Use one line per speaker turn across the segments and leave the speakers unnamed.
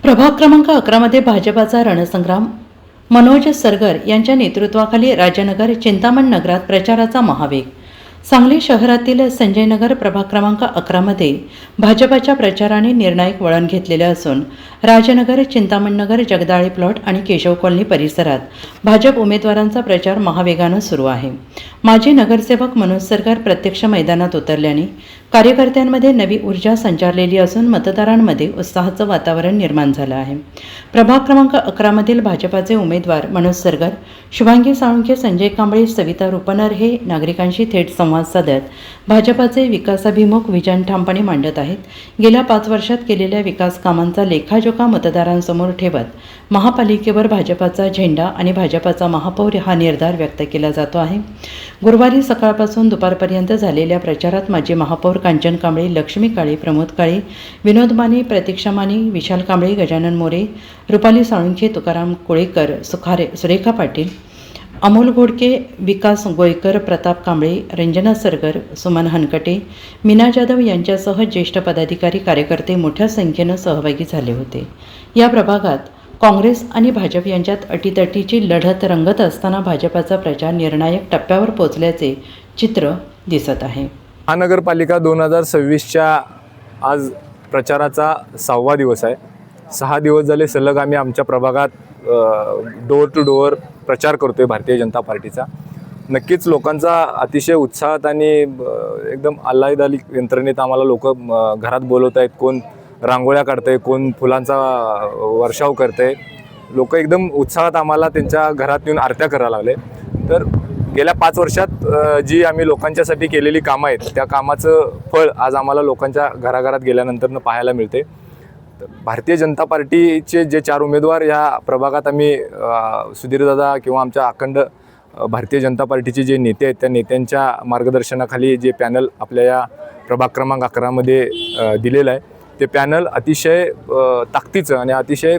प्रभाग क्रमांक 11 मध्ये भाजपाचा रणसंग्राम. मनोज सरगर यांच्या नेतृत्वाखाली राजनगर चिंतामण नगरात प्रचाराचा महावेग. सांगली शहरातील संजयनगर प्रभाग क्रमांक 11 मध्ये भाजपाच्या प्रचाराने निर्णायक वळण घेतलेले असून राजनगर, चिंतामणनगर, जगदाळे प्लॉट आणि केशव कॉलनी परिसरात भाजप उमेदवारांचा प्रचार महावेगानं सुरू आहे. माजी नगरसेवक मनोज सरगर प्रत्यक्ष मैदानात उतरल्याने कार्यकर्त्यांमध्ये नवी ऊर्जा संचारलेली असून मतदारांमध्ये उत्साहाचं वातावरण निर्माण झालं आहे. प्रभाग क्रमांक 11 मधील भाजपाचे उमेदवार मनोज सरगर, शुभांगी साळुंखे, संजय कांबळे, सविता रुपनर हे नागरिकांशी थेट संवाद साधत भाजपाचे विकासाभिमुख विजन ठामपणे मांडत आहेत. गेल्या 5 वर्षात केलेल्या विकास कामांचा लेखाजोखा मतदारांसमोर ठेवत महापालिकेवर भाजपाचा झेंडा आणि भाजपाचा महापौर हा निर्धार व्यक्त केला जातो आहे. गुरुवारी सकाळपासून दुपारपर्यंत झालेल्या प्रचारात माजी महापौर कांचन कांबळे, लक्ष्मी काळे, प्रमोद काळे, विनोद माने, प्रतीक्षा माने, विशाल कांबळे, गजानन मोरे, रुपाली साळुंखे, तुकाराम कोळेकर, सुरेखा पाटील, अमोल घोडके, विकास गोयकर, प्रताप कांबळे, रंजना सरगर, सुमन हनकटे, मीना जाधव यांच्यासह ज्येष्ठ पदाधिकारी, कार्यकर्ते मोठ्या संख्येनं सहभागी झाले होते. या प्रभागात काँग्रेस आणि भाजप यांच्यात अटीतटीची लढत रंगत असताना भाजपाचा प्रचार निर्णायक टप्प्यावर पोहोचल्याचे चित्र दिसत आहे.
महानगरपालिका 2026च्या आज प्रचाराचा 6वा दिवस आहे. 6 दिवस झाले सलग आम्ही आमच्या प्रभागात डोअर टू डोअर प्रचार करतोय भारतीय जनता पार्टीचा. नक्कीच लोकांचा अतिशय उत्साहात आणि एकदम आल्हादायक यंत्रणेत आम्हाला लोक घरात बोलवत आहेत. कोण रांगोळ्या काढतंय, कोण फुलांचा वर्षाव करतंय. लोक एकदम उत्साहात आम्हाला त्यांच्या घरात येऊन आरत्या करायला लागले. तर गेल्या 5 वर्षात जी आम्ही लोकांच्यासाठी केलेली कामं आहेत त्या कामाचं फळ आज आम्हाला लोकांच्या घराघरात गेल्यानंतर पाहायला मिळते. भारतीय जनता पार्टीचे जे 4 उमेदवार ह्या प्रभागात आम्ही सुधीरदादा किंवा आमच्या अखंड भारतीय जनता पार्टीचे जे नेते आहेत त्या नेत्यांच्या मार्गदर्शनाखाली जे पॅनल आपल्या या प्रभाग क्रमांक 11 मध्ये दिलेलं आहे ते पॅनल अतिशय ताकदीचं आणि अतिशय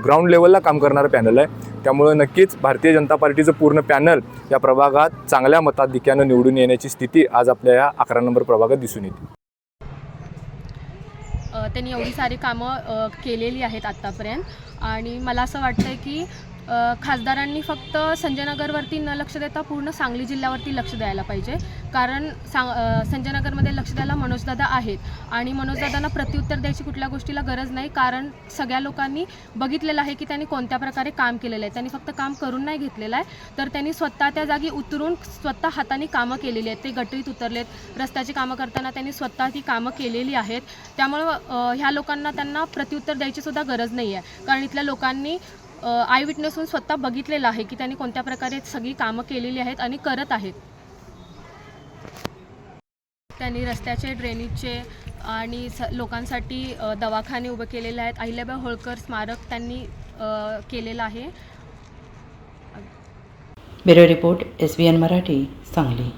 ग्राउंड लेवलला काम करणारं पॅनल आहे. त्यामुळे नक्कीच भारतीय जनता पार्टीचं पूर्ण पॅनल या प्रभागात चांगल्या मताधिक्यानं निवडून येण्याची स्थिती आज आपल्या या 11 नंबर प्रभागात दिसून येते.
त्यांनी एवढी सारी कामं केलेली आहेत आत्तापर्यंत आणि मला असं वाटतं की खासदारांनी फक्त संजयनगरवरती न लक्ष देता पूर्ण सांगली जिल्ह्यावरती लक्ष द्यायला पाहिजे. कारण संजयनगरमध्ये लक्ष द्यायला मनोजदादा आहेत आणि मनोजदादांना प्रत्युत्तर द्यायची कुठल्या गोष्टीला गरज नाही. कारण सगळ्या लोकांनी बघितलेलं आहे की त्यांनी कोणत्या प्रकारे काम केलेलं आहे. त्यांनी फक्त काम करून नाही घेतलेलं आहे, तर त्यांनी स्वतः त्या जागी उतरून स्वतः हाताने कामं केलेली आहेत. ते गटरीत उतरलेत, रस्त्याची कामं करताना त्यांनी स्वतः ती कामं केलेली आहेत. त्यामुळं ह्या लोकांना त्यांना प्रत्युत्तर द्यायची सुद्धा गरज नाही आहे. कारण इथल्या लोकांनी आय विटनेस होऊन स्वतः बघितलेलं आहे की त्यांनी कोणत्या प्रकारे सगळी कामं केलेली आहेत आणि करत आहेत. त्यांनी रस्त्याचे, ड्रेनेजचे आणि लोकांसाठी दवाखाने उभे केलेले आहेत. अहिल्याबाई होळकर स्मारक त्यांनी केलेलं आहे.
Bureau report, SBN Marathi, Sangli.